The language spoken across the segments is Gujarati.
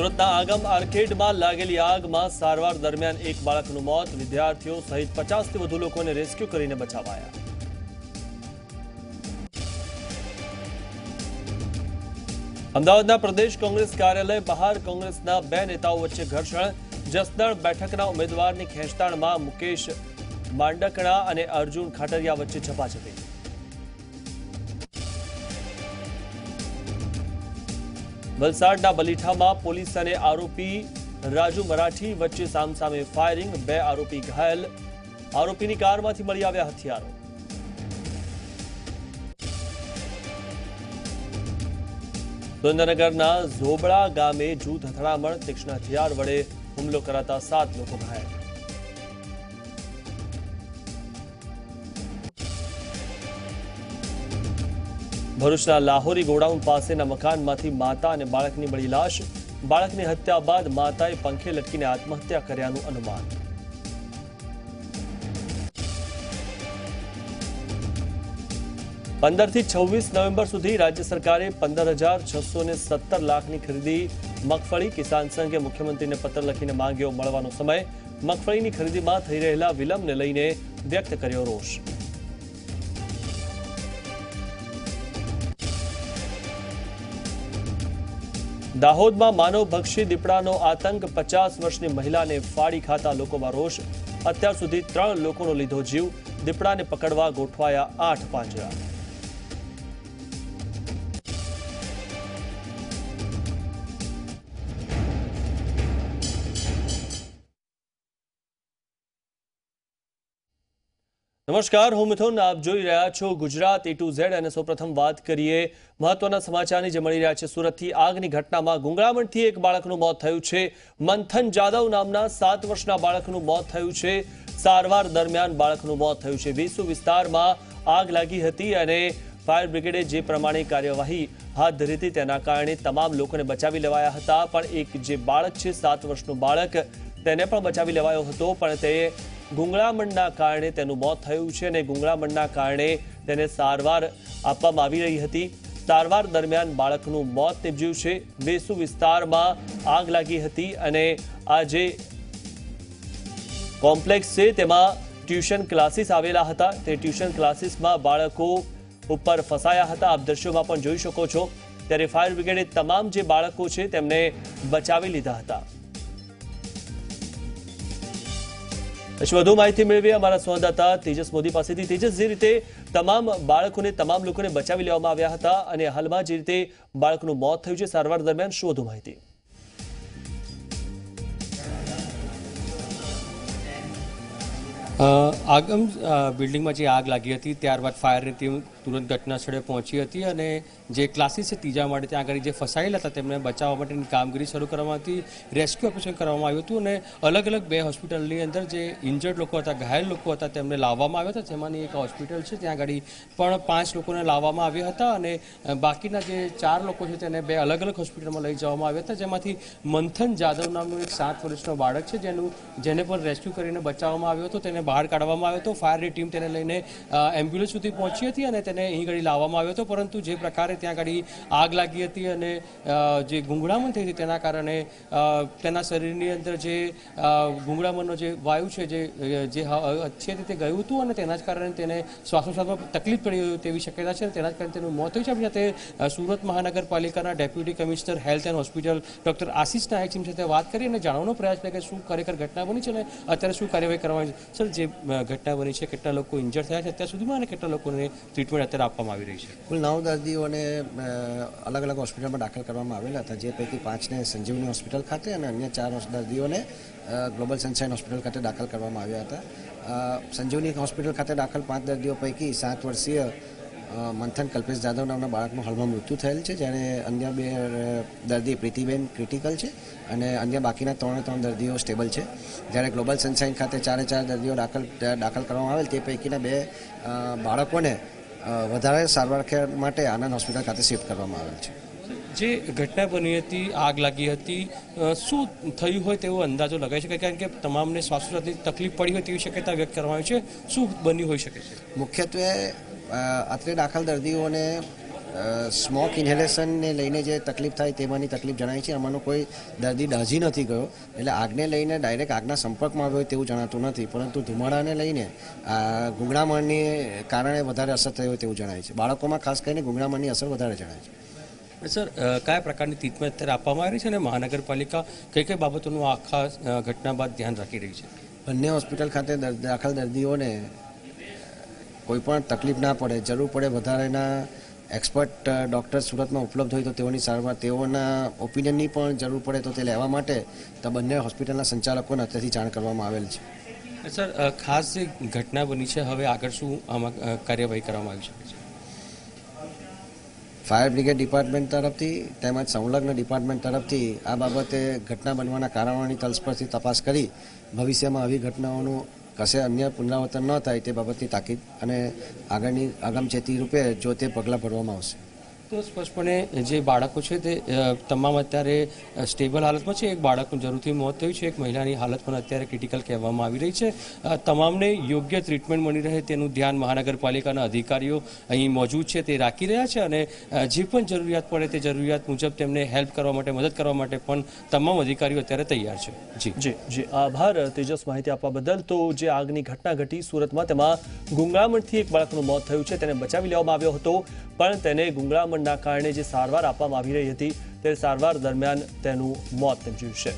સુરતના આગમ આર્કેડમાં લાગેલી આગમાં સારવાર દરમિયાન એક બાળકનું મોત, વિદ્યાર્થીઓ સહિત 50થી વધુ લોકોને રેસ્ક્યુ કરીને બચાવાયા. અમદાવાદના પ્રદેશ કોંગ્રેસ કાર્યાલય બહાર કોંગ્રેસના બે નેતાઓ વચ્ચે ઘર્ષણ. જસદણ બેઠકના ઉમેદવારની ખેંચતાણમાં મુકેશ માંડકણા અને અર્જુન ખાટરિયા વચ્ચે ઝપાઝપી. વલસાડના બલીઠામાં પોલીસ અને આરોપી રાજુ મરાઠી વચ્ચે સામસામે ફાયરિંગ. બે આરોપી ઘાયલ. આરોપીની કારમાંથી મળી આવ્યા હથિયારો. સુરેન્દ્રનગરના ઝોબડા ગામે જૂથ અથડામણ. તીક્ષ્ણ હથિયાર વડે હુમલો કરાતા 7 લોકો ઘાયલ. ભરૂચના લાહોરી ગોડાઉન પાસેના મકાનમાંથી માતા અને બાળકની મળી લાશ. બાળકની હત્યા બાદ માતાએ પંખે લટકીને આત્મહત્યા કર્યાનું અનુમાન. થી 26 નવેમ્બર સુધી રાજ્ય સરકારે 15,617 લાખની ખરીદી. મગફળી. કિસાન સંઘે મુખ્યમંત્રીને પત્ર લખીને માંગ્યો મળવાનો સમય. મગફળીની ખરીદીમાં થઈ રહેલા વિલંબને લઈને વ્યક્ત કર્યો રોષ. દાહોદમાં માનવભક્ષી દીપડાનો આતંક. 50 વર્ષની મહિલાને ફાડી ખાતા લોકોમાં રોષ. અત્યાર સુધી 3 લોકોનો લીધો જીવ. દીપડાને પકડવા ગોઠવાયા 8 પાંજરા. નમસ્કાર, હું મિથુન. આપ જોઈ રહ્યા છો ગુજરાત A to Z અને સૌપ્રથમ વાત કરીએ મહત્વના સમાચારની જે મળી રહ્યા છે. સુરતથી આગની ઘટનામાં ગુંગળામણથી એક બાળકનું મોત થયું છે. મંથન જાદવ નામના 7 વર્ષના બાળકનું મોત થયું છે. સારવાર દરમિયાન બાળકનું મોત થયું છે. વેસુ વિસ્તારમાં આગ લાગી હતી અને ફાયર બ્રિગેડે જે પ્રમાણે કાર્યવાહી હાથ ધરી હતી તેના કારણે તમામ લોકોને બચાવી લેવાયા હતા. પણ એક જે બાળક છે 7 વર્ષનું બાળક, તેને પણ બચાવી લેવાયો હતો, પણ તે ગુંગળામણના કારણે તેનું મોત થયું છે અને ગુંગળામણના કારણે તેને સારવાર આપવામાં આવી રહી હતી. સારવાર દરમિયાન બાળકનું મોત નીપજ્યું છે. વેસુ વિસ્તારમાં આગ લાગી હતી અને આ જે કોમ્પ્લેક્સ છે તેમાં ટ્યુશન ક્લાસીસ આવેલા હતા. તે ટ્યુશન ક્લાસીસમાં બાળકો ઉપર ફસાયા હતા. આપ દ્રશ્યોમાં પણ જોઈ શકો છો. ત્યારે ફાયર બ્રિગેડે તમામ જે બાળકો છે તેમને બચાવી લીધા હતા. વધુ માહિતી મેળવી અમારા સંવાદદાતા તેજસ મોદી પાસેથી. તેજસ, જે રીતે તમામ લોકોને બચાવી લેવામાં આવ્યા હતા અને હાલમાં જે રીતે બાળકનું મોત થયું છે સારવાર દરમિયાન, શું વધુ માહિતી? આગમ બિલ્ડિંગમાં જે આગ લાગી હતી ત્યારબાદ ફાયરની ટીમ તુરંત ઘટના સ્થળે પહોંચી હતી અને જે ક્લાસીસ છે ત્રીજા માળે ત્યાં આગળ જે ફસાયેલા હતા તેમને બચાવવા માટેની કામગીરી શરૂ કરવામાં હતી. રેસ્ક્યુ ઓપરેશન કરવામાં આવ્યું હતું અને અલગ અલગ 2 હોસ્પિટલની અંદર જે ઇન્જર્ડ લોકો હતા, ઘાયલ લોકો હતા, તેમને લાવવામાં આવ્યા હતા. જેમાંની એક હોસ્પિટલ છે ત્યાં આગળ પણ 5 લોકોને લાવવામાં આવ્યા હતા અને બાકીના જે 4 લોકો છે તેને 2 અલગ અલગ હોસ્પિટલમાં લઈ જવામાં આવ્યા હતા. જેમાંથી મંથન જાદવ નામનું એક 7 વર્ષનો બાળક છે જેને પણ રેસ્ક્યુ કરીને બચાવવામાં આવ્યો હતો. તેને બહાર કાઢવામાં આવ્યો હતો. ફાયરની ટીમ તેને લઈને એમ્બ્યુલન્સ સુધી પહોંચી હતી અને તેને અહીં ઘડી લાવવામાં આવ્યો હતો. પરંતુ જે પ્રકારે ત્યાં આગળ આગ લાગી હતી અને જે ગુંગળામણ થઈ હતી તેના કારણે તેના શરીરની અંદર જે ગુંગળામણનો જે વાયુ છે જે છે તે ગયું હતું અને તેના જ કારણે તેને શ્વાસોશ્વાસમાં તકલીફ પડી તેવી શક્યતા છે અને તેના જ કારણે તેનું મોત થયું છે. આપણી સાથે સુરત મહાનગરપાલિકાના deputy commissioner health and hospital doctor Ashish Nayak સાથે વાત કરી અને જાણવાનો પ્રયાસ કર્યો કે શું ખરેખર ઘટના બની છે અને અત્યારે શું કાર્યવાહી કરવાની છે. સર, જે ઘટના બની છે, કેટલા લોકો ઇન્જર્ડ થયા છે અત્યાર સુધીમાં અને કેટલા લોકોને ટ્રીટમેન્ટ અત્યારે આપવામાં આવી રહી છે? કુલ 9 દર્દીઓને અલગ અલગ હોસ્પિટલમાં દાખલ કરવામાં આવેલા હતા, જે પૈકી 5ને સંજીવની હોસ્પિટલ ખાતે અને અન્ય 4 દર્દીઓને ગ્લોબલ સનશાઇન હોસ્પિટલ ખાતે દાખલ કરવામાં આવ્યા હતા. સંજીવની હોસ્પિટલ ખાતે દાખલ 5 દર્દીઓ પૈકી 7 વર્ષીય મંથન કલ્પેશ જાદવ નામના બાળકનું હાલમાં મૃત્યુ થયેલ છે, જ્યારે અન્ય 2 દર્દી પ્રીતિબેન ક્રિટિકલ છે અને અન્ય બાકીના 3 દર્દીઓ સ્ટેબલ છે. જ્યારે ગ્લોબલ સનશાઇન ખાતે 4 દર્દીઓ દાખલ કરવામાં આવેલ, તે પૈકીના 2 બાળકોને વધારે સારવાર માટે આનંદ હોસ્પિટલ ખાતે શિફ્ટ કરવામાં આવેલ છે. જે ઘટના બની હતી, આગ લાગી હતી, શું થયું હોય તેવો અંદાજો લગાવી શકાય? કારણ કે તમામને શ્વાસોશ્વાસની તકલીફ પડી હોય તેવી શક્યતા વ્યક્ત કરવામાં આવી છે. શું બન્યું હોઈ શકે છે? મુખ્યત્વે અત્રે દાખલ દર્દીઓને સ્મોક ઇન્હેલેશનને લઈને જે તકલીફ થાય તેમાંની તકલીફ જણાય છે. આમાંનો કોઈ દર્દી દાઝી નથી ગયો, એટલે આગને લઈને ડાયરેક્ટ આગના સંપર્કમાં આવ્યો તેવું જણાતું નથી, પરંતુ ધુમાડાને લઈને ગૂંગળામણને કારણે વધારે અસર થઈ હોય તેવું જણાય છે. બાળકોમાં ખાસ કરીને ગૂંગળામણની અસર વધારે જણાય છે. સર, કયા પ્રકારની ટ્રીટમેન્ટ અત્યારે આપવામાં આવી રહી છે અને મહાનગરપાલિકા કઈ કઈ બાબતોનું આખા ઘટના બાદ ધ્યાન રાખી રહી છે? બંને હોસ્પિટલ ખાતે દાખલ દર્દીઓને કોઈ પણ તકલીફ ના પડે, જરૂર પડે વધારેના એક્સપર્ટ ડૉક્ટર સુરતમાં ઉપલબ્ધ હોય તો તેઓની સારવાર, તેઓના ઓપિનિયનની પણ જરૂર પડે તો તે લેવા માટે તો બંને હોસ્પિટલના સંચાલકોને અત્યારથી જાણ કરવામાં આવેલ છે. સર, ખાસ જે ઘટના બની છે, હવે આગળ શું આમાં કાર્યવાહી કરવામાં આવી શકે છે? ફાયર બ્રિગેડ ડિપાર્ટમેન્ટ તરફથી તેમજ સંલગ્ન ડિપાર્ટમેન્ટ તરફથી આ બાબતે ઘટના બનવાના કારણોની તલસ્પર્શી તપાસ કરી ભવિષ્યમાં આવી ઘટનાઓનું કશે અન્ય પુનરાવર્તન ન થાય તે બાબતની તાકીદ અને આગળની અગમચેતી રૂપે જો તે પગલાં ભરવામાં આવશે. તો સ્પષ્ટપણે જે બાળકો છે તે તમામ અત્યારે સ્ટેબલ હાલતમાં છે. એક બાળકનું જરૂરથી મોત થયું છે, એક મહિલાની હાલત પણ અત્યારે ક્રિટિકલ કહેવામાં આવી રહી છે. તમામને યોગ્ય ટ્રીટમેન્ટ મળી રહે તેનું ધ્યાન મહાનગરપાલિકાના અધિકારીઓ અહીં મોજૂદ છે તે રાખી રહ્યા છે અને જે પણ જરૂરિયાત પડે તે જરૂરિયાત મુજબ તેમને હેલ્પ કરવા માટે, મદદ કરવા માટે પણ તમામ અધિકારીઓ અત્યારે તૈયાર છે. જી આભાર તેજસ, માહિતી આપવા બદલ. તો જે આગની ઘટના ઘટી સુરતમાં, તેમાં ગુંગળામણથી એક બાળકનું મોત થયું છે. તેને બચાવી લેવામાં આવ્યો હતો, પણ તેને ગુંગળામણના કારણે જે સારવાર આપવામાં આવી રહી હતી તે સારવાર દરમિયાન તેનું મોત નિપજ્યું છે.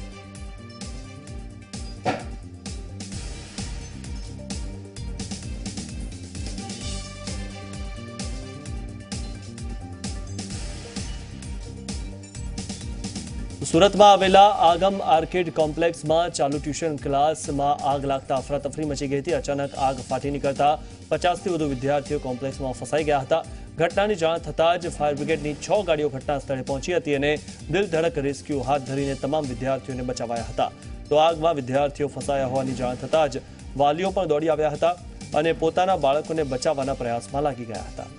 સુરતમાં આવેલા આગમ આર્કેડ કોમ્પ્લેક્સમાં ચાલુ ટ્યુશન ક્લાસમાં આગ લાગતા અફરાતફરી મચી ગઈ હતી. અચાનક આગ ફાટી નીકળતા 50થી વધુ વિદ્યાર્થીઓ કોમ્પ્લેક્સમાં ફસાઈ ગયા હતા. ઘટનાની જાણ થતાં જ ફાયર બ્રિગેડની 6 ગાડીઓ ઘટના સ્થળે પહોંચી હતી અને દિલધડક રેસ્ક્યુ હાથ ધરીને તમામ વિદ્યાર્થીઓને બચાવાયા હતા. તો આગમાં વિદ્યાર્થીઓ ફસાયા હોવાની જાણ થતાં જ વાલીઓ પણ દોડી આવ્યા હતા અને પોતાના બાળકોને બચાવવાના પ્રયાસમાં લાગી ગયા હતા.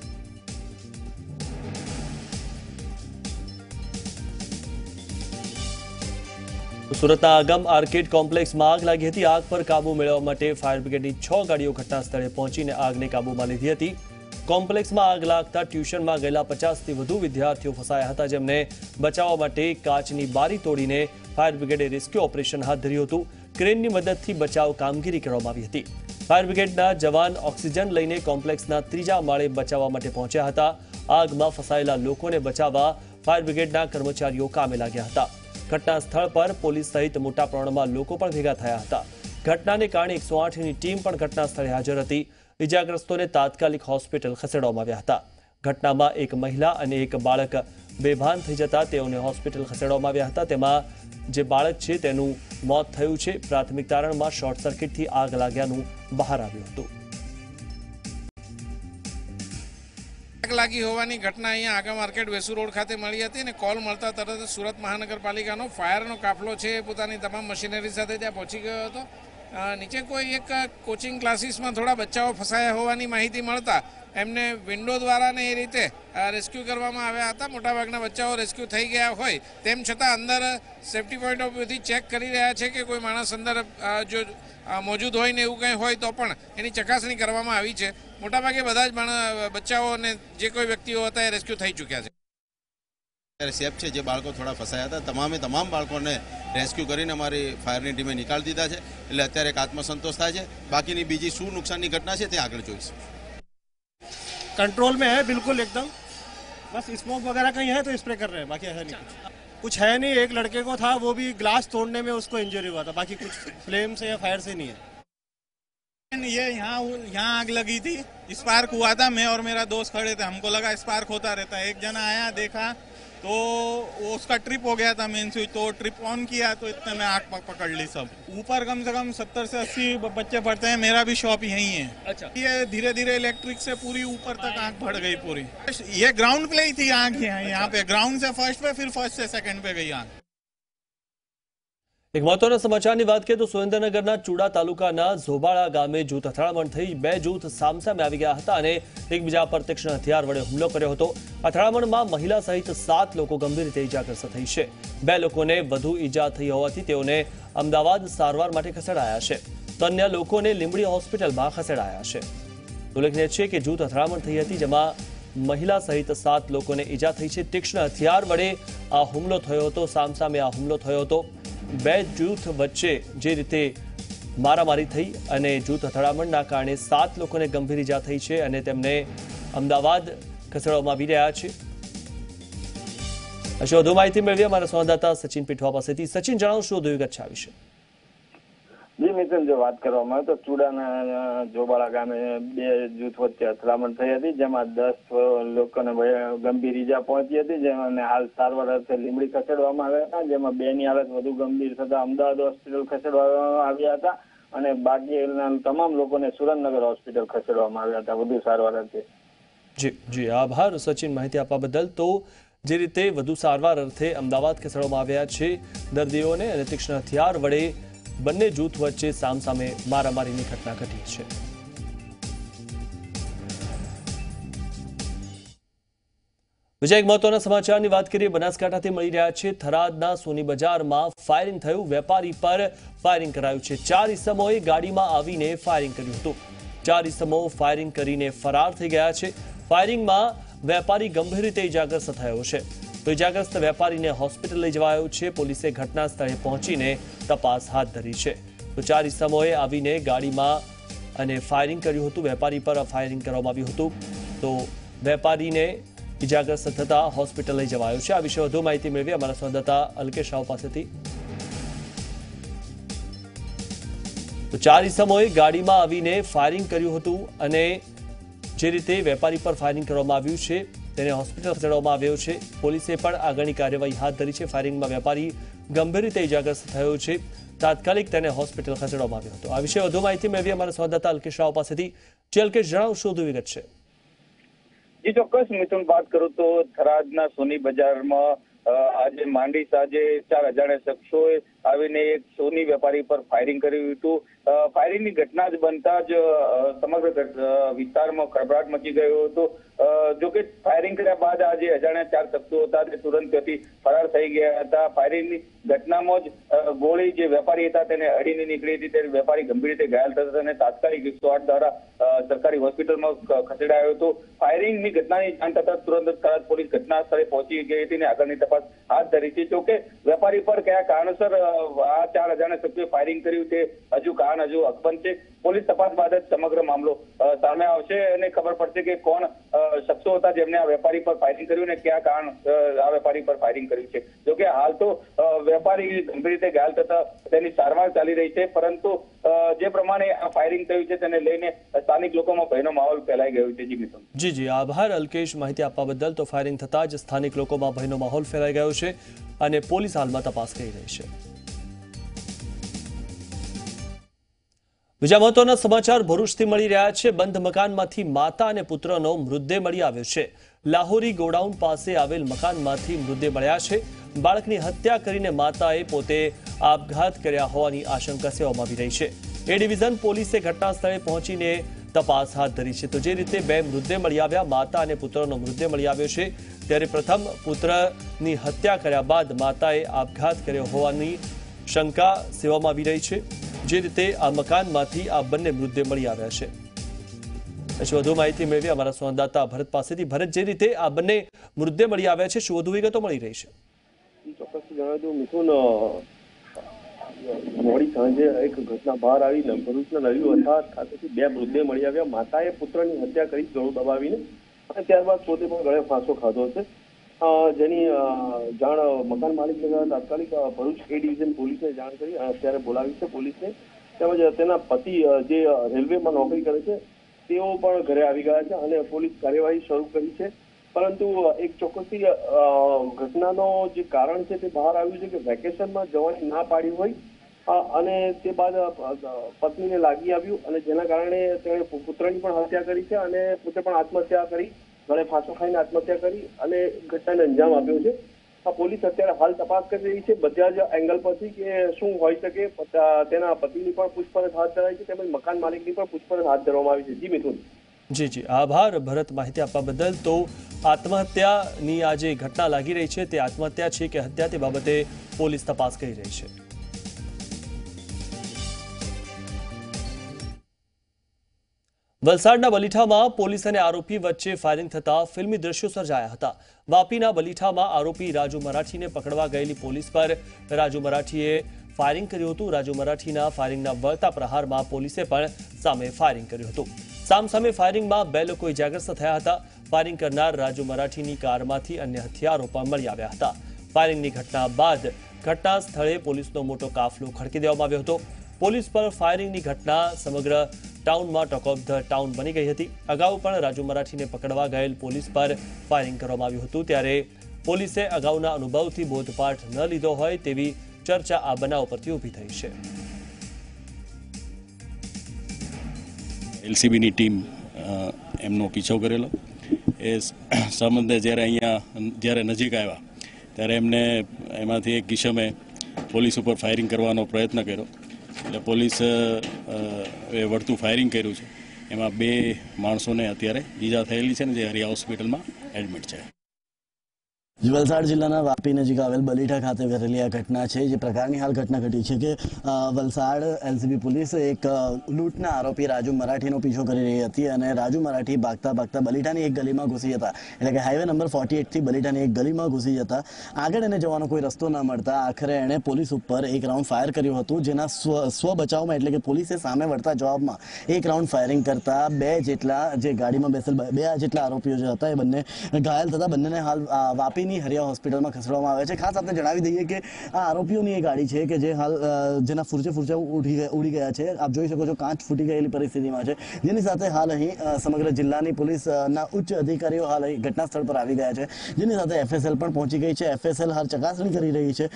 સુરતના આગમ આર્કેડ કોમ્પ્લેક્સમાં આગ લાગી હતી. આગ પર કાબુ મેળવવા માટે ફાયર બ્રિગેડની 6 ગાડીઓ ઘટના સ્થળે પહોંચીને આગને કાબૂમાં લીધી હતી. કોમ્પ્લેક્સમાં આગ લાગતા ટ્યુશનમાં ગયેલા 50થી વધુ વિદ્યાર્થીઓ ફસાયા હતા, જેમને બચાવવા માટે કાચની બારી તોડીને ફાયર બ્રિગેડે રેસ્ક્યુ ઓપરેશન હાથ ધર્યું હતું. ક્રેનની મદદથી બચાવ કામગીરી કરવામાં આવી હતી. ફાયર બ્રિગેડના જવાન ઓક્સિજન લઈને કોમ્પ્લેક્સના 3જા માળે બચાવવા માટે પહોંચ્યા હતા. આગમાં ફસાયેલા લોકોને બચાવવા ફાયર બ્રિગેડના કર્મચારીઓ કામે લાગ્યા હતા. ઘટના સ્થળ પર પોલીસ સહિત મોટા પ્રમાણમાં લોકો પણ ભેગા થયા હતા. ઘટનાને કારણે 108ની ટીમ પણ ઘટના સ્થળે હાજર હતી. ઇજાગ્રસ્તોને તાત્કાલિક હોસ્પિટલ ખસેડવામાં આવ્યા હતા. ઘટનામાં એક મહિલા અને એક બાળક બેભાન થઈ જતા તેઓને હોસ્પિટલ ખસેડવામાં આવ્યા હતા. તેમાં જે બાળક છે તેનું મોત થયું છે. પ્રાથમિક તારણમાં શોર્ટ સર્કિટથી આગ લાગ્યાનું બહાર આવ્યું હતું. આગ લાગી હોવાની ઘટના અહીંયા આગમ માર્કેટ વેસુ રોડ ખાતે મળી હતી અને કોલ મળતા તરત સુરત મહાનગરપાલિકાનો ફાયરનો કાફલો છે પોતાની તમામ મશીનરી સાથે ત્યાં પહોંચી ગયો હતો. નીચે કોઈ એક કોચિંગ ક્લાસીસમાં થોડા બચ્ચાઓ ફસાયા હોવાની માહિતી મળતા એમને વિન્ડો દ્વારા ને એ રીતે રેસ્ક્યુ કરવામાં આવ્યા હતા. મોટાભાગના બચ્ચાઓ રેસ્ક્યુ થઈ ગયા હોય તેમ છતાં અંદર સેફ્ટી પોઈન્ટ ઓફ વ્યૂથી ચેક કરી રહ્યા છે કે કોઈ માણસ અંદર જો મોજૂદ હોય ને એવું કંઈ હોય તો પણ એની ચકાસણી કરવામાં આવી છે. મોટાભાગે બધા જ બચ્ચાઓ અને જે કોઈ વ્યક્તિઓ હતા એ રેસ્ક્યુ થઈ ચૂક્યા છે. સેફ છે. જે બાળકો થોડા ફસાયા હતા તમામ બાળકોને રેસ્ક્યુ કરીને અમારી ફાયરની ટીમે નિકાળી દીધા છે. એટલે અત્યારે એક આત્મસંતોષ થાય છે. બાકીની બીજી શું નુકસાનની ઘટના છે તે આગળ જોઈશું. कंट्रोल में है बिल्कुल एकदम, बस स्मोक वगैरह कहीं है तो स्प्रे कर रहे हैं, बाकी है नहीं कुछ है नहीं. एक लड़के को था, वो भी ग्लास तोड़ने में उसको इंजरी हुआ था, बाकी कुछ फ्लेम से या फायर से नहीं है. ये यहाँ आग लगी थी, स्पार्क हुआ था. मैं और मेरा दोस्त खड़े थे, हमको लगा स्पार्क होता रहता है. एक जना आया, देखा तो वो उसका ट्रिप हो गया था मेन स्विच, तो ट्रिप ऑन किया तो इतने में आग पकड़ ली सब. ऊपर कम से कम 70 से 80 बच्चे पढ़ते हैं. मेरा भी शॉप यहीं है. अच्छा. ये धीरे धीरे इलेक्ट्रिक से पूरी ऊपर तक आग बढ़ गई पूरी. ये ग्राउंड पे ही थी आग. यहाँ पे ग्राउंड से फर्स्ट पे, फिर फर्स्ट से सेकंड पे गई आग. એક મહત્વના સમાચારની વાત કરીએ તો સુરેન્દ્રનગરના ચુડા તાલુકાના ઝોબાળા ગામે જૂથ અથડામણ થઈ 2 જૂથ સામસામે આવી ગયા હતા અને એકબીજા પર તીક્ષ્ણ હથિયાર વડે હુમલો કર્યો હતો. અથડામણમાં મહિલા સહિત 7 લોકો ગંભીર રીતે ઇજાગ્રસ્ત થઈ છે. 2 લોકોને વધુ ઈજા થઈ હોવાથી તેઓને અમદાવાદ સારવાર માટે ખસેડાયા છે, તો અન્ય લોકોને લીંબડી હોસ્પિટલમાં ખસેડાયા છે. ઉલ્લેખનીય છે કે જૂથ અથડામણ થઈ હતી, જેમાં મહિલા સહિત 7 લોકોને ઈજા થઈ છે। તીક્ષ્ણ હથિયાર વડે આ હુમલો થયો હતો। સામસામે આ હુમલો થયો હતો। બે જૂથ વચ્ચે જે રીતે મારામારી થઈ અને જૂથ અથડામણના કારણે 7 લોકોને ગંભીર ઈજા થઈ છે અને તેમને અમદાવાદ ખસેડવામાં આવી રહ્યા છે। હશે વધુ માહિતી મેળવી અમારા સંવાદદાતા સચિન પીઠવા પાસેથી। સચિન, જણાવશો વધુ વિગત છે આ વિશે? જી મિથુન, જો વાત કરવામાં આવે તો ચુડાના જોબાળા ગામે બે જૂથ વચ્ચે અથડામણ થઈ હતી, જેમાં 10 લોકોને ગંભીર ઈજા પહોંચી હતી, જેમને હાલ સારવાર અર્થે લીંબડી ખસેડવામાં આવ્યા હતા, જેમાં 2 ની હાલત વધુ ગંભીર થતા અમદાવાદ હોસ્પિટલ ખસેડવામાં આવ્યા હતા અને બાકીના તમામ લોકોને સુરેન્દ્રનગર હોસ્પિટલ ખસેડવામાં આવ્યા હતા વધુ સારવાર અર્થે। જી આભાર સચિન, માહિતી આપવા બદલ। તો જે રીતે વધુ સારવાર અર્થે અમદાવાદ ખસેડવામાં આવ્યા છે દર્દીઓને અને તીક્ષ્ણ હથિયાર વડે બંને જૂથ વચ્ચે સામસામે મારામારીની ઘટના ઘટી છે। બીજા એક મહત્વના સમાચારની વાત કરીએ। બનાસકાંઠાથી મળી રહ્યા છે। થરાદના સોની બજારમાં ફાયરિંગ થયું। વેપારી પર ફાયરિંગ કરાયું છે। 4 ઇસમોએ ગાડીમાં આવીને ફાયરિંગ કર્યું હતું। 4 ઇસમો ફાયરિંગ કરીને ફરાર થઈ ગયા છે। ફાયરિંગમાં વેપારી ગંભીર રીતે ઇજાગ્રસ્ત થયો છે। તો ઇજાગ્રસ્ત વેપારીને હોસ્પિટલ લઈ જવાયો છે। પોલીસે ઘટના સ્થળે પહોંચીને તપાસ હાથ ધરી છે। તો 4 ઇસમોએ આવીને ગાડીમાં અને ફાયરિંગ કર્યું હતું। વેપારી પર ફાયરિંગ કરવામાં આવ્યું હતું। તો વેપારીને ઇજાગ્રસ્ત થતા હોસ્પિટલ લઈ જવાયો છે। આ વિશે વધુ માહિતી મેળવી અમારા સંવાદદાતા અલ્કેશ રાવ પાસેથી। તો 4 ઇસમોએ ગાડીમાં આવીને ફાયરિંગ કર્યું હતું અને જે રીતે વેપારી પર ફાયરિંગ કરવામાં આવ્યું છે તેને હોસ્પિટલ ખસેડવામાં આવ્યો છે। પોલીસે પણ આગળની કાર્યવાહી હાથ ધરી છે। ફાયરિંગમાં વેપારી ગંભીર રીતે ઇજાગ્રસ્ત થયો છે। તાત્કાલિક તેને હોસ્પિટલ ખસેડવામાં આવ્યો હતો। આ વિશે વધુ માહિતી મેળવી અમારા સંવાદદાતા અલ્કેશ રાવ પાસેથી। જે અલ્કેશ, જણાવશો વધુ વિગત છે? જી ચોક્કસ મિથુન, વાત કરું તો થરાદના સોની બજારમાં આજે માંડી સાંજે 4 અજાણ્યા શખ્સોએ આવીને એક સોની વેપારી પર ફાયરિંગ કર્યું હતું। ફાયરિંગની ઘટના જ બનતા જ સમગ્ર વિસ્તારમાં ખળભળાટ મચી ગયો હતો। જોકે ફાયરિંગ કર્યા બાદ આ જે અજાણ્યા 4 શખ્સો હતા તે તુરંત ત્યાંથી ફરાર થઈ ગયા હતા। ફાયરિંગની ઘટનામાં જ ગોળી જે વેપારી હતા તેને અડીને નીકળી હતી, ત્યારે વેપારી ગંભીર રીતે ઘાયલ થતા અને તાત્કાલિક 108 દ્વારા સરકારી હોસ્પિટલમાં ખસેડાયો હતો। ફાયરિંગની ઘટનાની જાણ થતા તુરંત થરાદ પોલીસ ઘટના સ્થળે પહોંચી ગઈ હતી અને આગળની તપાસ હાથ ધરી છે। જોકે વેપારી પર કયા કારણસર આ 4 અજાણ્યા શખ્સોએ ફાયરિંગ કર્યું તે હજુ અકબંધ છે। પોલીસ તપાસ બાદ જ સમગ્ર મામલો સામે આવશે અને ખબર પડશે કે કોણ શખ્સો હતા જેમને આ વેપારી પર ફાયરિંગ કર્યું અને કયા કારણ આ વેપારી પર ફાયરિંગ કર્યું છે। જોકે હાલ તો વેપારી ગંભીર રીતે ઘાયલ થતા તેની સારવાર ચાલી રહી છે, પરંતુ જે પ્રમાણે આ ફાયરિંગ થયું છે તેને લઈને સ્થાનિક લોકોમાં ભયનો માહોલ ફેલાઈ ગયો છે। જી મિથુન। જી આભાર અલ્કેશ, માહિતી આપવા બદલ। તો ફાયરિંગ થતા જ સ્થાનિક લોકોમાં ભયનો માહોલ ફેલાઈ ગયો છે અને પોલીસ હાલમાં તપાસ કરી રહી છે। બીજા મહત્વના સમાચાર ભરૂચથી મળી રહ્યા છે। બંધ મકાનમાંથી માતા અને પુત્રનો મૃતદેહ મળી આવ્યો છે। લાહોરી ગોડાઉન પાસે આવેલ મકાનમાંથી મૃતદેહ મળ્યા છે। બાળકની હત્યા કરીને માતાએ પોતે આપઘાત કર્યા હોવાની આશંકા સેવામાં આવી રહી છે। એ ડિવિઝન પોલીસે ઘટના સ્થળે પહોંચીને તપાસ હાથ ધરી છે। તો જે રીતે 2 મૃતદેહ મળી આવ્યા, માતા અને પુત્રનો મૃતદેહ મળી આવ્યો છે, ત્યારે પ્રથમ પુત્રની હત્યા કર્યા બાદ માતાએ આપઘાત કર્યો હોવાની શંકા સેવામાં આવી રહી છે। જે રીતે આ મકાનમાંથી આ બંને મૃતદેહ મળી આવ્યા છે। પછી વધુ માહિતી મેળવી અમારા સંવાદદાતા ભરત પાસેથી। ભરત, જે રીતે આ બંને મૃતદેહ મળી આવ્યા છે, શું વધુ વિગતો મળી રહી છે? ચોક્કસ જણાવી દઉં મિથુન, મોડી સાંજે એક ઘટના બહાર આવીને ભરૂચના નવી વસાહત ખાતેથી 2 મૃતદેહ મળી આવ્યા। માતાએ પુત્રની હત્યા કરી ગળું દબાવીને અને ત્યારબાદ પોતે પણ ગળે ફાંસો ખાધો છે, જેની જાણ મકાન માલિકને તાત્કાલિક ભરૂચ એ ડિવિઝન પોલીસને જાણ કરી અત્યારે બોલાવી છે પોલીસને। તેમજ તેના પતિ જે રેલવેમાં નોકરી કરે છે તેઓ પણ ઘરે આવી ગયા છે અને પોલીસ કાર્યવાહી શરૂ કરી છે। પરંતુ એક ચોક્કસથી ઘટનાનો જે કારણ છે તે બહાર આવ્યું છે કે વેકેશનમાં જવાની ના પાડી હોય અને તે બાદ પત્નીને લાગી આવ્યું અને જેના કારણે તેણે પુત્રની પણ હત્યા કરી છે અને પોતે પણ આત્મહત્યા કરી, ગળે ફાંસો ખાઈને આત્મહત્યા કરી અને ઘટનાને અંજામ આપ્યો છે। પોલીસ અત્યારે હાલ તપાસ કરી રહી છે બધા જ એંગલ પરથી કે શું હોઈ શકે। તેના પતિની પણ પૂછપરછ હાથ ધરાઈ છે, તેમજ મકાન માલિકની પણ પૂછપરછ હાથ ધરવામાં આવી છે। જી મિથુન। જી આભાર ભરત, માહિતી આપવા બદલ। તો આત્મહત્યાની આ જે ઘટના લાગી રહી છે તે આત્મહત્યા છે કે હત્યા તે બાબતે પોલીસ તપાસ કરી રહી છે। વલસાડના બલીઠામાં પોલીસ અને આરોપી વચ્ચે ફાયરિંગ થતા ફિલ્મી દ્રશ્યો સર્જાયા હતા. વાપીના બલીઠામાં આરોપી રાજુ મરાઠીને પકડવા ગયેલી પોલીસ પર રાજુ મરાઠીએ ફાયરિંગ કર્યું હતું. રાજુ મરાઠીના ફાયરિંગના વળતા પ્રહારમાં પોલીસે પણ સામે ફાયરિંગ કર્યું હતું. સામસામે ફાયરિંગમાં 2 લોકો ઇજાગ્રસ્ત થયા હતા. ફાયરિંગ કરનાર રાજુ મરાઠીની કારમાંથી અન્ય હથિયારો પણ મળી આવ્યા હતા. ફાયરિંગની ઘટના બાદ ઘટના સ્થળે પોલીસનો મોટો કાફલો ખડકી દેવામાં આવ્યો હતો. પોલીસ પર ફાયરિંગની ઘટના સમગ્ર ટાઉનમાં ટોક ઓફ ધ ટાઉન બની ગઈ હતી. અગાઉ પણ રાજુ મરાઠીને પકડવા ગયેલ પોલીસ પર ફાયરિંગ કરવામાં આવ્યું હતું. ત્યારે પોલીસે અગાઉના અનુભવથી બોધપાઠ ન લીધો હોય તેવી ચર્ચા આ બનાવ પરથી ઊભી થઈ છે. એલસીબીની ટીમ એમનો પીછો કરેલો. એ સંબંધે જ્યારે નજીક આવ્યા ત્યારે એમને એમાંથી એક કિશમે પોલીસ ઉપર ફાયરિંગ કરવાનો પ્રયત્ન કર્યો. એટલે પોલીસ વળતું ફાયરિંગ કર્યું છે. એમાં 2 માણસોને અત્યારે ઈજા થયેલી છે ને જે હરિયા હોસ્પિટલમાં એડમિટ છે. વલસાડ જિલ્લાના વાપી નજીક આવેલ બલીઠા ખાતે ઘટેલી આ ઘટના છે. જે પ્રકારની હાલ ઘટના ઘટી છે કે વલસાડ એલસીબી પોલીસ એક લૂંટના આરોપી રાજુ મરાઠીનો પીછો કરી રહી હતી અને રાજુ મરાઠી ભાગતા બલીઠાની એક ગલીમાં ઘૂસી જતા, એટલે કે હાઈવે નંબર 48 થી બલીઠાની એક ગલીમાં ઘૂસી જતા આગળ એને જવાનો કોઈ રસ્તો ન મળતા આખરે એણે પોલીસ ઉપર એક રાઉન્ડ ફાયર કર્યું હતું. જેના સ્વ બચાવમાં એટલે કે પોલીસે સામે વળતા જવાબમાં એક રાઉન્ડ ફાયરિંગ કરતા 2 જેટલા જે ગાડીમાં બેસેલ 2 જેટલા આરોપીઓ જે હતા એ બંને ઘાયલ થતા બંનેને હાલ વાપી હરિયા હોસ્પિટલમાં ખસેડવામાં આવે છે. ખાસ આપણે જણાવી દઈએ કે આ આરોપીઓની એ ગાડી છે કે જે હાલ જેના ફૂરચે ઉડી ગયા છે. આપ જોઈ શકો છો કાચ ફૂટી ગયેલી પરિસ્થિતિમાં છે. જેની સાથે હાલ અહીં સમગ્ર જિલ્લાની પોલીસના ઉચ્ચ અધિકારીઓ હાલ અહીં ઘટના સ્થળ પર આવી ગયા છે. જેની સાથે એફએસએલ પણ પહોંચી ગઈ છે. એફએસએલ હાલ ચકાસણી કરી રહી છે.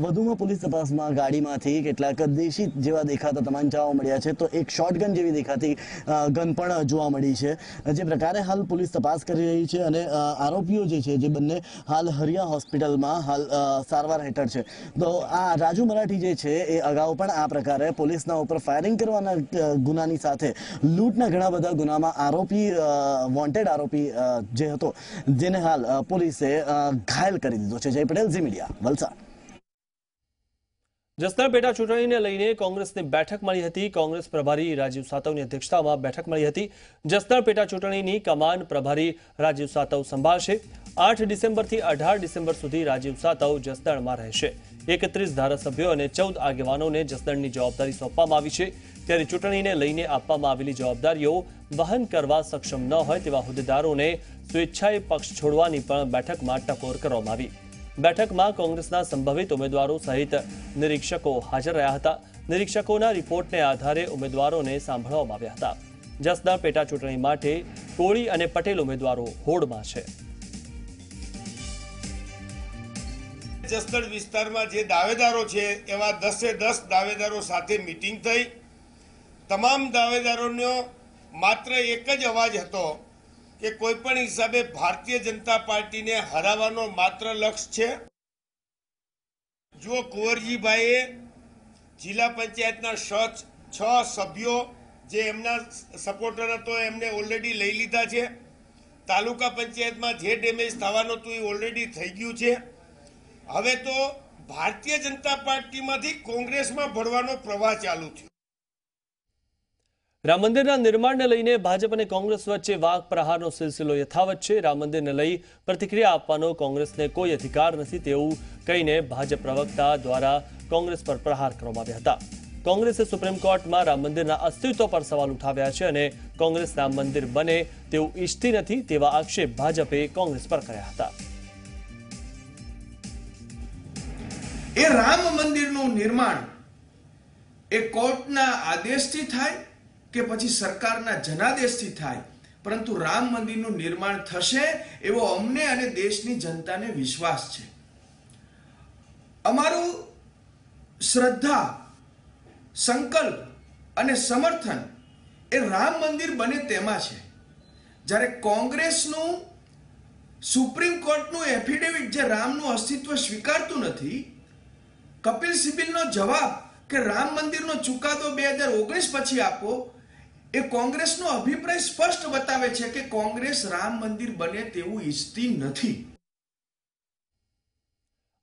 વધુમાં પોલીસ તપાસમાં ગાડીમાંથી કેટલાક દેશી જેવા દેખાતા તમાંચાઓ મળ્યા છે, તો એક શોટગન જેવી દેખાતી ગન પણ જોવા મળી છે. જે પ્રકારે હાલ પોલીસ તપાસ કરી રહી છે અને આરોપીઓ જે છે જે બંને હાલ હરિયા હોસ્પિટલમાં હાલ સારવાર હેઠળ છે. તો આ રાજુ મરાઠી જે છે એ અગાઉ પણ આ પ્રકારે પોલીસના ઉપર ફાયરિંગ કરવાના ગુનાની સાથે લૂંટના ઘણા બધા ગુનામાં આરોપી વોન્ટેડ આરોપી જે હતો જેને હાલ પોલીસે ઘાયલ કરી દીધો છે. જય પટેલ, ઝી મીડિયા, વલસાડ. જસદણ પેટા ચૂંટણીને લઈને કોંગ્રેસની બેઠક મળી હતી. કોંગ્રેસ પ્રભારી રાજીવ સાતવની અધ્યક્ષતામાં બેઠક મળી હતી. જસદણ પેટા ચૂંટણીની કમાન પ્રભારી રાજીવ સાતવ સંભાળશે. 8 ડિસેમ્બરથી 18 ડિસેમ્બર સુધી રાજીવ સાતવ જસદણમાં રહેશે. 31 ધારાસભ્યો અને 14 આગેવાનોને જસદણની જવાબદારી સોંપવામાં આવી છે. ત્યારે ચૂંટણીને લઈને આપવામાં આવેલી જવાબદારીઓ વહન કરવા સક્ષમ ન હોય તેવા હોદ્દેદારોને સ્વેચ્છાએ પક્ષ છોડવાની પણ બેઠકમાં ટકોર કરવામાં આવી. બેઠકમાં કોંગ્રેસના સંભવિત ઉમેદવારો સહિત નિરીક્ષકો હાજર રહ્યા હતા. નિરીક્ષકોના રિપોર્ટને આધારે ઉમેદવારોને સાંભળવામાં આવ્યા હતા. જસદણ પેટા ચૂંટણી માટે કોળી અને પટેલ ઉમેદવારો હોડમાં છે. જસદણ વિસ્તારમાં જે દાવેદારો છે એવા 10 દાવેદારો સાથે મીટિંગ થઈ. તમામ દાવેદારોનો માત્ર એક જ અવાજ હતો કે કોઈ પણ હિસાબે ભારતીય જનતા પાર્ટીને હરાવવાનો માત્ર લક્ષ્ય છે. જો કુંવરજીભાઈએ જિલ્લા પંચાયતના 6 સભ્યો જે એમના સપોર્ટર હતો એમને ઓલરેડી લઈ લીધા છે. તાલુકા પંચાયતમાં જે ડેમેજ થવાનું હતું એ ઓલરેડી થઈ ગયું છે. હવે તો ભારતીય જનતા પાર્ટીમાંથી કોંગ્રેસમાં ભળવાનો પ્રવાહ ચાલુ થયો. રામ મંદિરના નિર્માણને લઈને ભાજપ અને કોંગ્રેસ વચ્ચે વાક પ્રહારનો સિલસિલો યથાવત છે. રામ મંદિરને લઈ પ્રતિક્રિયા આપવાનો કોંગ્રેસને કોઈ અધિકાર નથી તેવું કહીને ભાજપ પ્રવક્તા દ્વારા કોંગ્રેસ પર પ્રહાર કરવામાં આવ્યા હતા. કોંગ્રેસે સુપ્રીમ કોર્ટમાં રામ મંદિરના અસ્તિત્વ પર સવાલ ઉઠાવ્યા છે અને કોંગ્રેસ રામ મંદિર બને તેવું ઈચ્છતી નથી તેવા આક્ષેપ ભાજપે કોંગ્રેસ પર કર્યા હતા. એ રામ મંદિરનું નિર્માણ એ કોર્ટના આદેશથી થાય કે પછી સરકારના જનાદેશથી થાય, પરંતુ રામ મંદિરનું નિર્માણ થશે એવો અમને અને દેશની જનતાને વિશ્વાસ છે. અમારું શ્રદ્ધા, સંકલ્પ અને સમર્થન એ રામ મંદિર બને તેમાં છે. જ્યારે કોંગ્રેસનું સુપ્રીમ કોર્ટનું એફિડેવિટ જે રામનું અસ્તિત્વ સ્વીકારતું નથી, કપિલ સિબ્બલનો જવાબ કે રામ મંદિરનો ચુકાદો 2019 પછી આપો, એ કોંગ્રેસનો અભિપ્રાય સ્પષ્ટ બતાવે છે કે કોંગ્રેસ રામ મંદિર બને તેવું ઈચ્છતી નથી.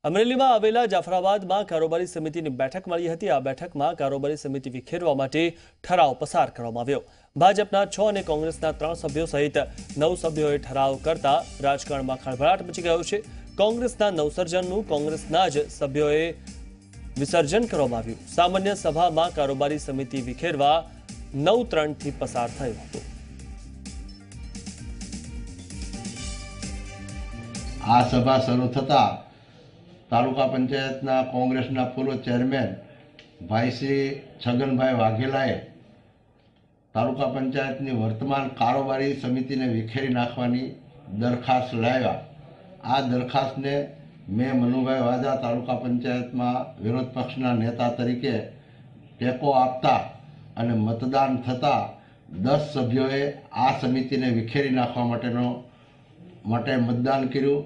અમરેલીમાં આવેલા જાફરાબાદમાં કારોબારી સમિતિની બેઠક મળી હતી। આ બેઠકમાં કારોબારી સમિતિ વિખેરવા માટે ઠરાવ પસાર કરવામાં આવ્યો। ભાજપના 6 અને કોંગ્રેસના 3 સભ્યો સહિત 9 સભ્યોએ ઠરાવ કરતા રાજકારણમાં ખળભળાટ મચી ગયો છે। કોંગ્રેસના નવસર્જનનું કોંગ્રેસના જ સભ્યોએ વિસર્જન કરવામાં આવ્યું। સામાન્ય સભામાં કારોબારી સમિતિ વિખેરવા 9-3 થી પસાર થયું હતું। આ સભા શરૂ થતા તાલુકા પંચાયતના કોંગ્રેસના પૂર્વ ચેરમેન ભાઈ શ્રી છગનભાઈ વાઘેલાએ તાલુકા પંચાયતની વર્તમાન કારોબારી સમિતિને વિખેરી નાખવાની દરખાસ્ત લાવ્યા। આ દરખાસ્તને મેં મનુભાઈ વાજા તાલુકા પંચાયતમાં વિરોધ પક્ષના નેતા તરીકે ટેકો આપતા અને મતદાન થતા 10 સભ્યોએ આ સમિતિને વિખેરી નાખવા માટે મતદાન કર્યું।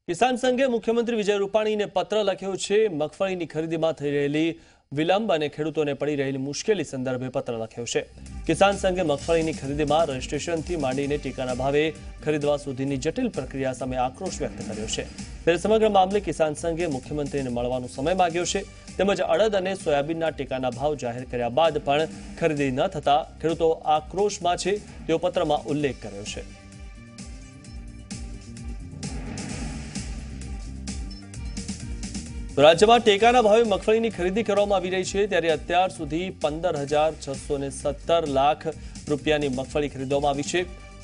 કિસાન સંઘે મુખ્યમંત્રી વિજય રૂપાણીને પત્ર લખ્યો છે। મગફળીની ખરીદીમાં થઈ રહેલી વિલંબ અને ખેડૂતોને પડી રહેલી મુશ્કેલી સંદર્ભે પત્ર લખ્યો છે। કિસાન સંઘે મગફળીની ખરીદીમાં રજીસ્ટ્રેશનથી માંડીને ટેકાના ભાવે ખરીદવા સુધીની જટિલ પ્રક્રિયા સામે આક્રોશ વ્યક્ત કર્યો છે। ત્યારે સમગ્ર મામલે કિસાન સંઘે મુખ્યમંત્રીને મળવાનો સમય માંગ્યો છે। તેમજ અડદ અને સોયાબીનના ટેકાના ભાવ જાહેર કર્યા બાદ પણ ખરીદી ન થતા ખેડૂતો આક્રોશમાં છે તેવો પત્રમાં ઉલ્લેખ કર્યો છે। રાજ્યમાં ટેકાના ભાવે મગફળીની ખરીદી કરવામાં આવી રહી છે। ત્યારે અત્યાર સુધી 15,617 લાખ રૂપિયાની મગફળી ખરીદવામાં આવી છે।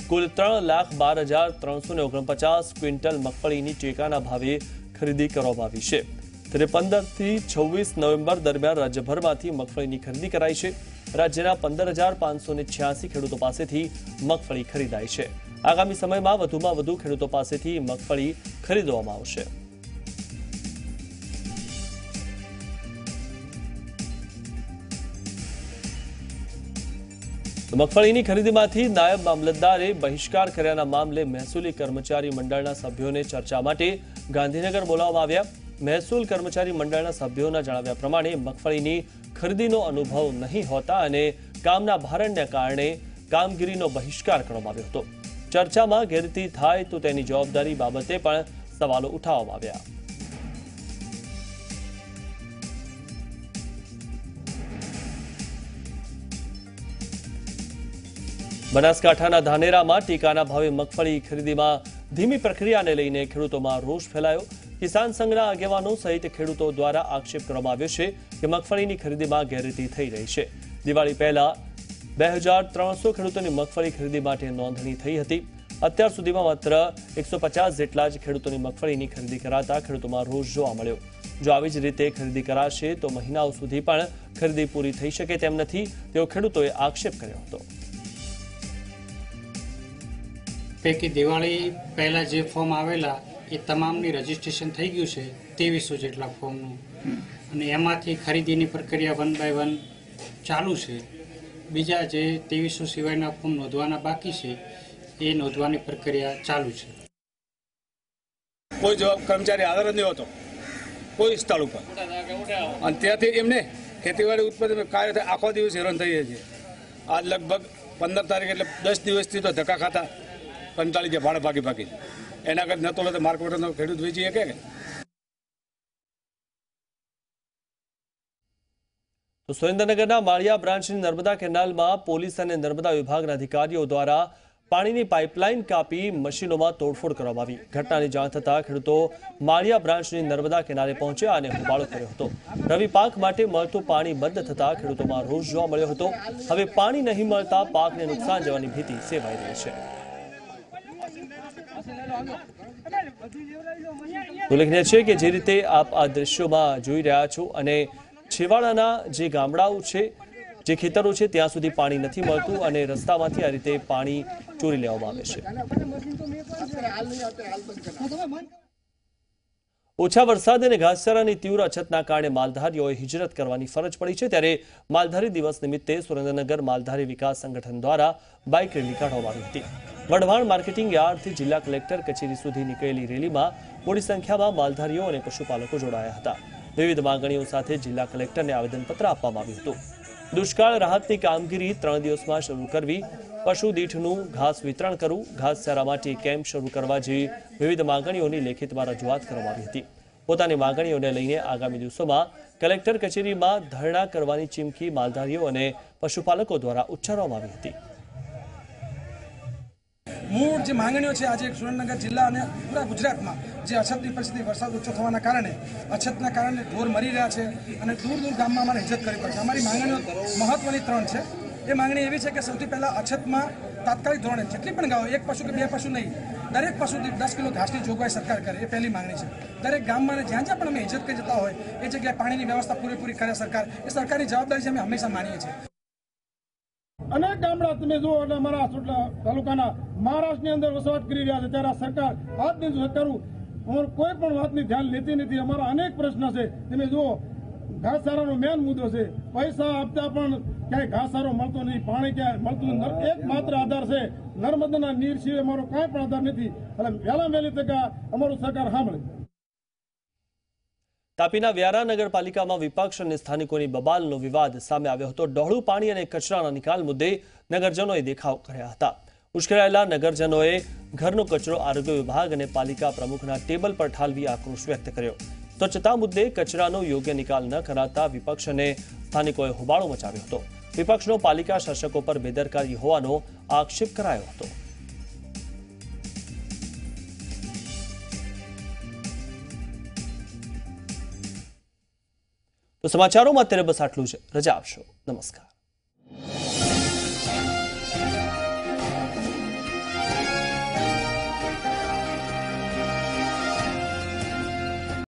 કુલ 3,12,349 ક્વિન્ટલ મગફળીની ટેકાના ભાવે ખરીદી કરવામાં આવી છે। ત્યારે 15 થી 26 નવેમ્બર દરમિયાન રાજ્યભરમાંથી મગફળીની ખરીદી કરાઈ છે। રાજ્યના 15,586 ખેડૂતો પાસેથી મગફળી ખરીદાઈ છે। આગામી સમયમાં વધુમાં વધુ ખેડૂતો પાસેથી મગફળી ખરીદવામાં આવશે। મગફળીની ખરીદીમાંથી નાયબ મામલતદારે બહિષ્કાર કર્યાના મામલે મહેસૂલી કર્મચારી મંડળના સભ્યોને ચર્ચા માટે ગાંધીનગર બોલાવવામાં આવ્યા। મહેસૂલ કર્મચારી મંડળના સભ્યોના જણાવ્યા પ્રમાણે મગફળીની ખરીદીનો અનુભવ નહીં હોતા અને કામના ભારણને કારણે કામગીરીનો બહિષ્કાર કરવામાં આવ્યો હતો। ચર્ચામાં ગેરરીતિ થાય તો તેની જવાબદારી બાબતે પણ સવાલો ઉઠાવવામાં આવ્યા। બનાસકાંઠાના ધાનેરામાં ટેકાના ભાવે મગફળી ખરીદીમાં ધીમી પ્રક્રિયાને લઈને ખેડૂતોમાં રોષ ફેલાયો। કિસાન સંઘના આગેવાનો સહિત ખેડૂતો દ્વારા આક્ષેપ કરવામાં આવ્યો છે કે મગફળીની ખરીદીમાં ગેરરીતિ થઈ રહી છે। દિવાળી પહેલા 2300 ખેડૂતોની મગફળી ખરીદી માટે નોંધણી થઈ હતી। અત્યાર સુધીમાં માત્ર 150 જેટલા જ ખેડૂતોની મગફળીની ખરીદી કરાતા ખેડૂતોમાં રોષ જોવા મળ્યો। જો આવી જ રીતે ખરીદી કરાશે તો મહિનાઓ સુધી પણ ખરીદી પૂરી થઈ શકે તેમ નથી તેવો ખેડૂતોએ આક્ષેપ કર્યો હતો। પૈકી દિવાળી પહેલાં જે ફોર્મ આવેલા એ તમામની રજીસ્ટ્રેશન થઈ ગયું છે 2300 જેટલા ફોર્મનું અને એમાંથી ખરીદીની પ્રક્રિયા 1 by 1 ચાલુ છે। બીજા જે 2300 સિવાયના ફોર્મ નોંધવાના બાકી છે એ નોંધવાની પ્રક્રિયા ચાલુ છે। કોઈ જવાબ કર્મચારી હાજર જ નહીં હોતો કોઈ સ્થળ ઉપર અને ત્યાંથી એમને ખેતીવાડી ઉત્પાદન કાર્ય આખો દિવસ હેરાન થઈએ છીએ। આજ લગભગ 15 તારીખ એટલે 10 દિવસથી તો ધક્કા ખાતા 45 જે ભાડે ભાગી એના કરતા નતો તો માર્કેટનો ખેડૂત વેચી શકે કે। તો સુરેન્દ્રનગરના માળિયા બ્રાન્ચની નર્મદા કેનાલમાં પોલીસ અને નર્મદા વિભાગના અધિકારીઓ દ્વારા પાણીની પાઇપલાઇન કાપી મશીનોમાં તોડફોડ કરવામાં આવી। ઘટનાની જાણ થતાં ખેડૂતો માળિયા બ્રાન્ચની નર્મદા કેનાલે પહોંચ્યા અને હોબાળો કર્યો હતો। રવિ પાક માટે મળતું પાણી બંધ થતાં ખેડૂતોમાં રોષ જોવા મળ્યો હતો। હવે પાણી નહીં મળતા પાકને નુકસાન જવાની ભીતિ સેવાઈ રહી છે। ઉલ્લેખનીય છે કે જે રીતે આપ આ દ્રશ્યોમાં જોઈ રહ્યા છો અને છેવાડાના જે ગામડાઓ છે જે ખેતરો છે ત્યાં સુધી પાણી નથી મળતું અને રસ્તામાંથી આ રીતે પાણી ચોરી લેવામાં આવે છે। ઓછા વરસાદ અને ઘાસચારાની તીવ્ર અછતના કારણે માલધારીઓએ હિજરત કરવાની ફરજ પડી છે। ત્યારે માલધારી દિવસ નિમિત્તે સુરેન્દ્રનગર માલધારી વિકાસ સંગઠન દ્વારા બાઇક રેલી કાઢવામાં આવી હતી। વઢવાણ માર્કેટિંગ યાર્ડથી જિલ્લા કલેક્ટર કચેરી સુધી નીકળેલી રેલીમાં મોટી સંખ્યામાં માલધારીઓ અને પશુપાલકો જોડાયા હતા। વિવિધ માંગણીઓ સાથે જિલ્લા કલેક્ટરને આવેદનપત્ર આપવામાં આવ્યું હતું। દુષ્કાળ રાહતની કામગીરી 3 દિવસમાં શરૂ કરવી, પશુ દીઠનું ઘાસ વિતરણ કરવું, ઘાસચારા માટે કેમ્પ શરૂ કરવા જેવી વિવિધ માંગણીઓની લેખિતમાં રજૂઆત કરવામાં આવી હતી। પોતાની માંગણીઓને લઈને આગામી દિવસોમાં કલેક્ટર કચેરીમાં ધરણા કરવાની ચીમકી માલધારીઓ અને પશુપાલકો દ્વારા ઉચ્ચારવામાં આવી હતી। મૂળ જે માંગણીઓ છે આજે સુરેન્દ્રનગર જિલ્લા અને પૂરા ગુજરાતમાં જે અછતની પરિસ્થિતિ, વરસાદ ઓછો થવાના કારણે અછતના કારણે ઢોર મરી રહ્યા છે અને દૂર દૂર ગામમાં અમારે હિજત કરવી પડશે। અમારી માંગણીઓ મહત્વની 3 છે। એ માંગણી એવી છે કે સૌથી પહેલાં અછતમાં તાત્કાલિક ધોરણે જેટલી પણ ગાયો, 1 પશુ કે 2 પશુ નહીં, દરેક પશુ 10 કિલો ઘાસની જોગવાઈ સરકાર કરે, એ પહેલી માંગણી છે। દરેક ગામમાં જ્યાં જ્યાં પણ અમે હિજત કરી જતા હોય એ જગ્યાએ પાણીની વ્યવસ્થા પૂરેપૂરી કરે સરકાર, એ સરકારની જવાબદારી છે, અમે હંમેશા માનીએ છીએ। અનેક ગામડા તમે જુઓ એટલે અમારા તાલુકાના મહારાષ્ટ્રની અંદર વસવાટ કરી રહ્યા છે, ત્યારે સરકાર આજ દિન સરકારું અમારું કોઈ પણ વાતની ધ્યાન લેતી નથી। અમારા અનેક પ્રશ્ન છે, તમે જુઓ ઘાસચારાનો મેન મુદ્દો છે, પૈસા આપતા પણ ક્યાંય ઘાસચારો મળતો નહીં, પાણી ક્યાંય મળતું નથી। એકમાત્ર આધાર છે નર્મદાના નીર સિવાય અમારો કાંઈ પણ આધાર નથી। એટલે વહેલા વહેલી તકે અમારું સરકાર સાંભળે। તાપીના વ્યારા નગરપાલિકામાં વિપક્ષ અને સ્થાનિકોની બબાલનો વિવાદ સામે આવ્યો હતો। ડહોળું પાણી અને કચરાના નિકાલ મુદ્દે નગરજનોએ દેખાવ કર્યા હતા। ઉશ્કેરાયેલા નગરજનોએ ઘરનો કચરો આરોગ્ય વિભાગ અને પાલિકા પ્રમુખના ટેબલ પર ઠાલવી આક્રોશ વ્યક્ત કર્યો। સ્વચ્છતા મુદ્દે કચરાનો યોગ્ય નિકાલ ન કરાતા વિપક્ષ અને સ્થાનિકોએ હોબાળો મચાવ્યો હતો। વિપક્ષનો પાલિકા શાસકો પર બેદરકારી હોવાનો આક્ષેપ કરાયો હતો। તો સમાચારોમાં અત્યારે બસ આટલું છે। રજા આપશો। નમસ્કાર।